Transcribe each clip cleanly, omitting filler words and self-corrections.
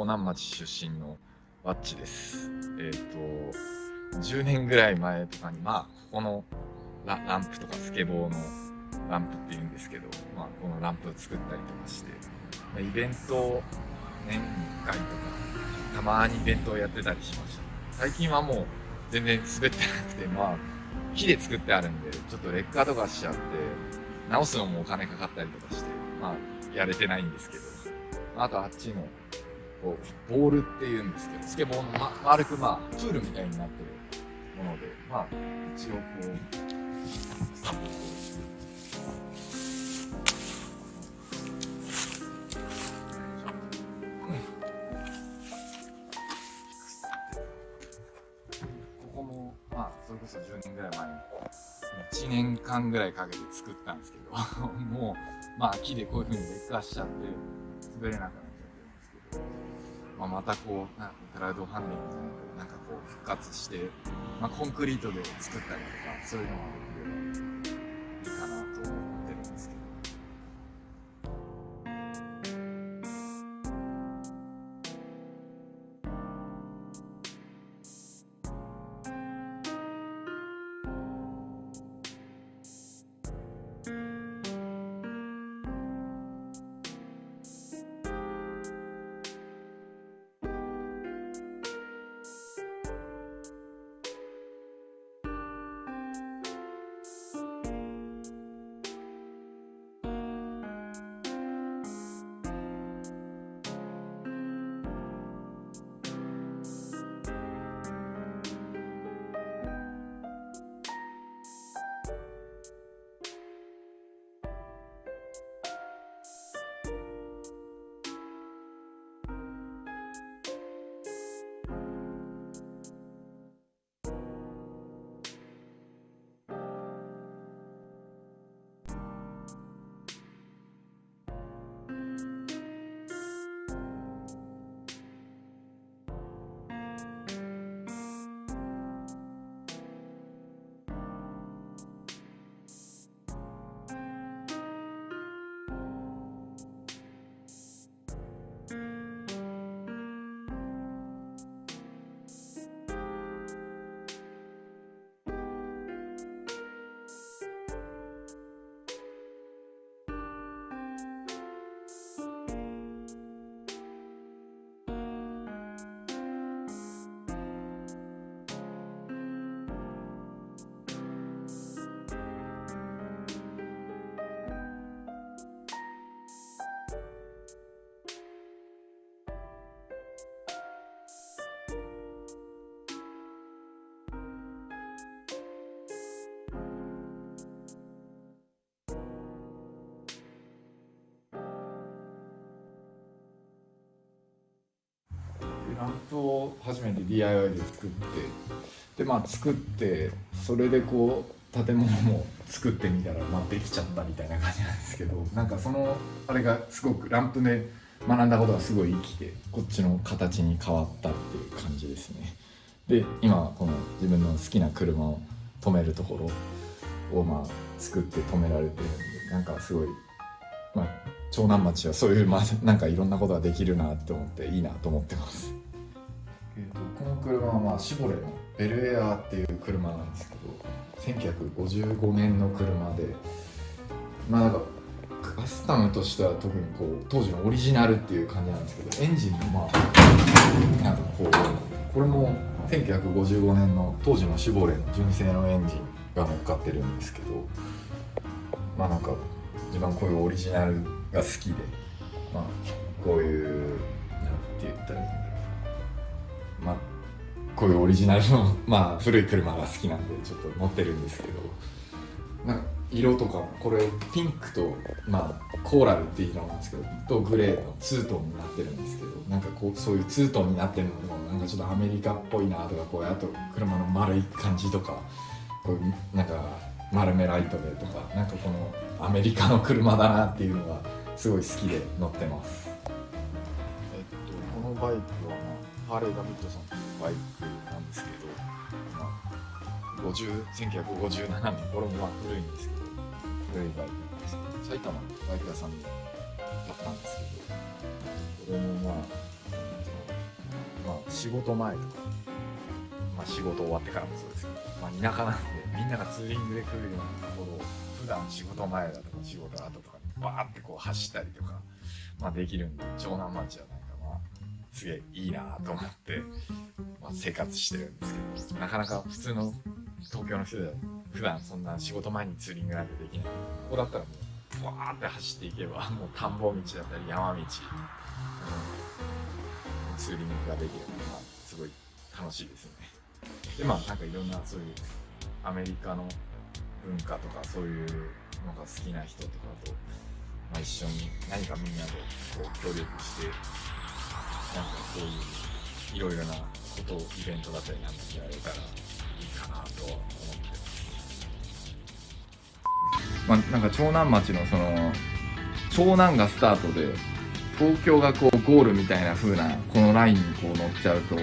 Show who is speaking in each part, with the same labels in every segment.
Speaker 1: 南町出身のワッチです。10年ぐらい前とかに、ここのランプとかスケボーのランプって言うんですけど、このランプを作ったりとかして、イベントを年に1回とか、たまにイベントをやってたりしました。最近はもう全然滑ってなくて、木で作ってあるんで、ちょっと劣化とかしちゃって、直すのもお金かかったりとかして、やれてないんですけど、あとあっちの、ボールって言うんですけど、スケボーの、丸くプールみたいになってるもので、一応ここも、それこそ10年ぐらい前に、1年間ぐらいかけて作ったんですけど、もう、木でこういう風に劣化しちゃって、滑れなくなっちゃってるんですけど、またクラウドファンディングじゃないけど、復活して、コンクリートで作ったりとか、そういうのができればいいかなと思ってるんですけど。ランプを初めて DIY で作って、作って、それで建物も作ってみたら、できちゃったみたいな感じなんですけど、あれがすごくランプで学んだことがすごい生きて、こっちの形に変わったっていう感じですね。で、今この自分の好きな車を止めるところを作って止められてるんで、すごい、長南町はそういういろんなことができるなって思っていいなと思ってます。この車はシボレのベルエアっていう車なんですけど、1955年の車で、カスタムとしては特に当時のオリジナルっていう感じなんですけど、エンジンもこれも1955年の当時のシボレの純正のエンジンが乗っかってるんですけど、自分はこういうオリジナルが好きで、こういうなんて言ったらいいんだろう、こういうオリジナルの古い車が好きなんでちょっと持ってるんですけど、色とかもこれピンクとコーラルっていう色なんですけど、とグレーのツートンになってるんですけど、そういうツートンになってるのもちょっとアメリカっぽいなとか、あと車の丸い感じとか、丸めライトでとか、このアメリカの車だなっていうのがすごい好きで乗ってます。このバイクはハーレー・ダビッドソンのバイクなんですけど、1957年、これも古いんですけど、古いバイクなんですけど、埼玉のバイク屋さんに買ったんですけど、これも仕事前とか、仕事終わってからもそうですけど、田舎なんでみんながツーリングで来るようなところを普段仕事前だとか仕事後とかにバーってこう走ったりとか、できるんで、長南町はすげえいいなと思って、生活してるんですけど、なかなか普通の東京の人では普段そんな仕事前にツーリングなんてできない。ここだったらもうバーって走っていけばもう田んぼ道だったり山道、ツーリングができるのがすごい楽しいですよね。でいろんなそういうアメリカの文化とかそういうのが好きな人とかと、一緒に何かみんなでこう協力してそういういろいろなことをイベントだったりなんかやれたらいいかなと思ってます。長南町のその長南がスタートで東京がこうゴールみたいな風なこのラインにこう乗っちゃうと、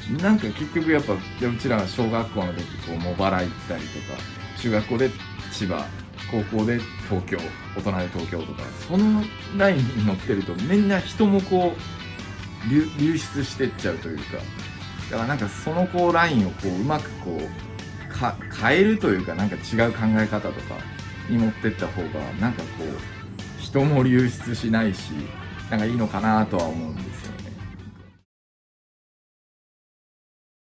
Speaker 1: 結局やっぱうちらが小学校の時こう茂原行ったりとか、中学校で千葉、高校で東京、大人で東京とか、そのラインに乗ってるとみんな人もこう流出してっちゃうというか、だからそのこうラインをこううまくこう変えるというか、違う考え方とかに持ってった方がこう人も流出しないしいいのかなとは思うんですよ。